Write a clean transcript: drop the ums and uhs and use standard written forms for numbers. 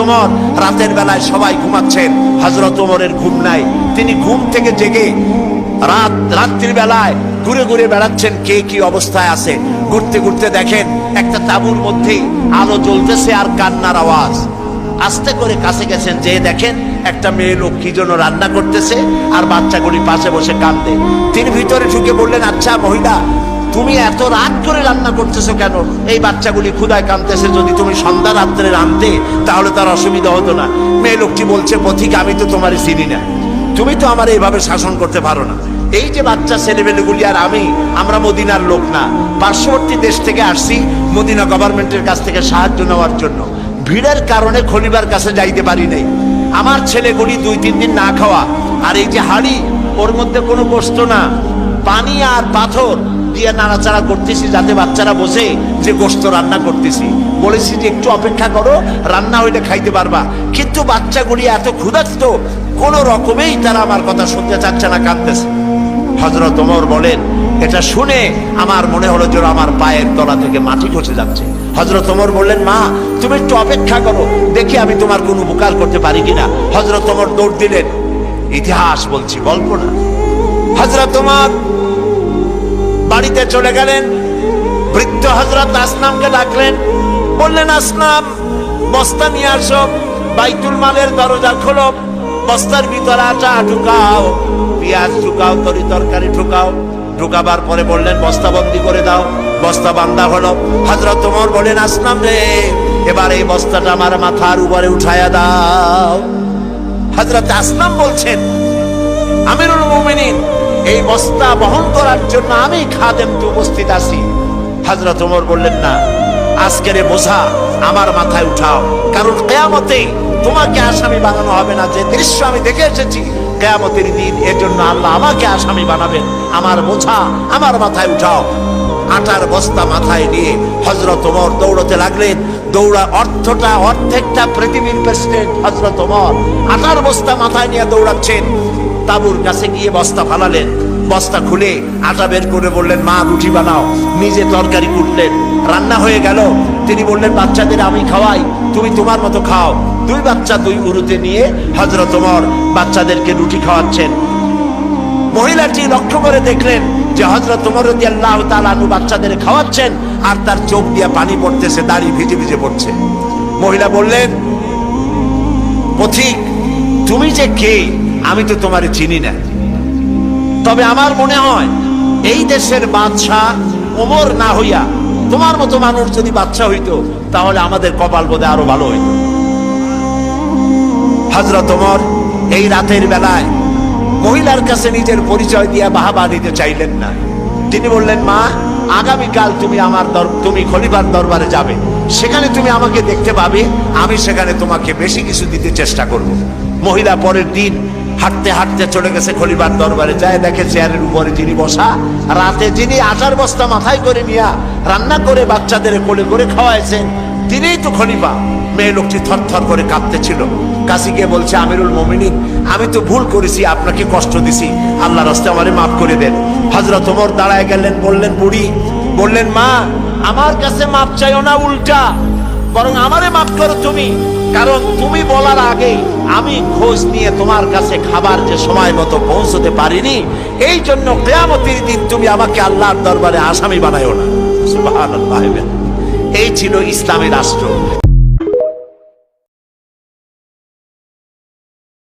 ওমর রাতের বেলায় সবাই ঘুমাচ্ছেন, হযরত ওমরের ঘুম নাই। তিনি ঘুম থেকে জেগে রাত্রির বেলায় ঘুরে ঘুরে বেড়াচ্ছেন কে কি অবস্থায় আছে। ঘুরতে ঘুরতে দেখেন একটা তাঁবুর মধ্যে আলো জ্বলতেছে আর কান্নার আওয়াজ। আস্তে করে কাছে গেছেন, যে দেখেন একটা মেয়ে লোক কি জন্য রান্না করতেছে আর বাচ্চাগুলি পাশে বসে কাঁদে। তিনি ভিতরে ঢুকে বললেন, আচ্ছা মহিলা, তুমি এত রাত করে রান্না করতেছো কেন? এই বাচ্চাগুলি ক্ষুধায় কাঁদতেছে, যদি তুমি সন্ধ্যা রাত্রে রাঁধতে তাহলে তার অসুবিধা হতো না। মেয়ে লোকটি বলছে, পথিক, আমি তো তোমার চিনি না, তুমি তো আমার এইভাবে শাসন করতে পারো না। এই যে বাচ্চা ছেলেমেয়েগুলি আর আমরা মদিনার লোক না, পার্শ্ববর্তী দেশ থেকে আসছি মদিনা গভর্নমেন্টের কাছ থেকে সাহায্য নেওয়ার জন্য। ভিড়ের কারণে খলিফার কাছে যাইতে পারি নাই। আমার ছেলেগুলি 2-3 দিন না খাওয়া, আর এই যে হাড়ি, ওর মধ্যে কোনো গোশত না, পানি আর পাথর দিয়ে নাড়াচাড়া করতেছি যাতে বাচ্চারা বসে যে গোশত রান্না করতেছি। বলেছি যে একটু অপেক্ষা করো, রান্না হইলে খাইতে পারবা। কিন্তু বাচ্চাগুলি এত ক্ষুধার্ত, কোন রকমেই তারা আমার কথা শুনতে চাচ্ছে না, কাঁদতেছে। হযরত ওমর বলেন, এটা শুনে আমার মনে হলো যে আমার পায়ের তলা থেকে মাটি খসে যাচ্ছে। হযরত ওমর বললেন, মা তুমি একটু অপেক্ষা করো, দেখি আমি তোমার কোনো উপকার করতে পারি কিনা। হযরত ওমর দৌড় দিলেন। ইতিহাস বলছি, গল্প না। হযরত ওমর বাড়িতে চলে গেলেন। বৃদ্ধ হযরত আসনামকে ডাকলেন, বললেন, আসনাম, বস্তা নিয়ে আসো, বাইতুল মালের দরজা খোলো, বস্তার ভিতরে আটা ঢুকাও, পেঁয়াজ ঢুকাও, তরি তরকারি ঢুকাও। ঢুকাবার পরে বললেন, বস্তা বন্দি করে দাও। বস্তা বান্ধা হলো। হযরত ওমর বলেন, আসনাম রে, এবার এই বস্তাটা আমার মাথার উপরে উঠায়া দাও। হযরত আসনাম বলছেন, আমিরুল মুমিনিন, এই বস্তা বহন করার জন্য আমি খাদেম তো উপস্থিত আছি। হযরত ওমর বললেন, না, আজকের বোঝা আমার মাথায় উঠাও, কারণ কিয়ামতে তোমাকে আসামি বানানো হবে না। যে দৃশ্য আমি দেখে এসেছি কিয়ামতের দিন, এর জন্য আল্লাহ আমাকে আসামি বানাবেন। আমার বোঝা আমার মাথায় উঠাও। আটার বস্তা মাথায় নিয়ে হযরত ওমর দৌড়তে লাগলেন। অর্ধেকটা পৃথিবীর প্রেসিডেন্ট হযরত ওমর আটার বস্তা মাথায় নিয়ে দৌড়াচ্ছেন। তাঁবুর কাছে গিয়ে বস্তা ফালালেন। বস্তা খুলে আটা বের করে বললেন, মা রুটি বানাও। নিজে তরকারি কুটলেন, রান্না হয়ে গেল। তিনি বললেন, বাচ্চাদের আমি খাওয়াই, তুমি তোমার মতো খাও। 2 বাচ্চা 2 উরুতে নিয়ে হযরত ওমর বাচ্চাদেরকে রুটি খাওয়াচ্ছেন। মহিলাটি লক্ষ্য করে দেখলেন যে হযরত ওমর রাদিয়াল্লাহু তাআলা আনহু বাচ্চাদের খাওয়াচ্ছেন আর তার চোখ দিয়ে পানি পড়তেছে, দাড়ি ভিজে ভিজে পড়ছে। মহিলা বললেন, পথিক, তুমি যে কে আমি তো তোমারে চিনি না, তবে আমার মনে হয় এই দেশের বাদশা ওমর না হইয়া তোমার মতো মানুষ যদি বাদশা হইতো তাহলে আমাদের কপাল বোধে আরো ভালো হইতো। হযরত ওমর এই রাতের বেলায় মহিলার কাছে নিজের পরিচয় দিয়ে বাহাবা দিতে চাইলেন না। তিনি বললেন, মা, আগামীকাল তুমি খলিফার দরবারে যাবে, সেখানে তুমি আমাকে দেখতে পাবে, আমি সেখানে তোমাকে বেশি কিছু দিতে চেষ্টা করব। মহিলা পরের দিন হাঁটতে হাঁটতে চলে গেছে খলিফার দরবারে। যায় দেখে চেয়ারের উপরে যিনি বসা, রাতে যিনি আটার বস্তা মাথায় করে নিয়া রান্না করে বাচ্চাদের কোলে করে খাওয়াইছেন, তিনিই তো খলিফা। মেয়ে লোকটি থরথর করে কাঁপতেছিল। কাছে গিয়ে বলছে, আমিরুল মুমিনিন, আমি তো ভুল করেছি, আপনাকে কষ্ট দিছি, আল্লাহর রাস্তায় আমারে মাফ করে দেন। হযরত ওমর দাঁড়ায় গেলেন, বললেন, বুড়ি, বললেন, মা, আমার কাছে মাপ চাইও না, উল্টা বরং আমারে মাফ করো তুমি, কারণ তুমি বলার আগে আমি খোঁজ নিয়ে তোমার কাছে খাবার যে সময় মতো পৌঁছতে পারিনি, এই জন্য কিয়ামতের দিন তুমি আমাকে আল্লাহর দরবারে আসামি বানাইও না। সুবহানাল্লাহ। এই ছিল ইসলামী রাষ্ট্র।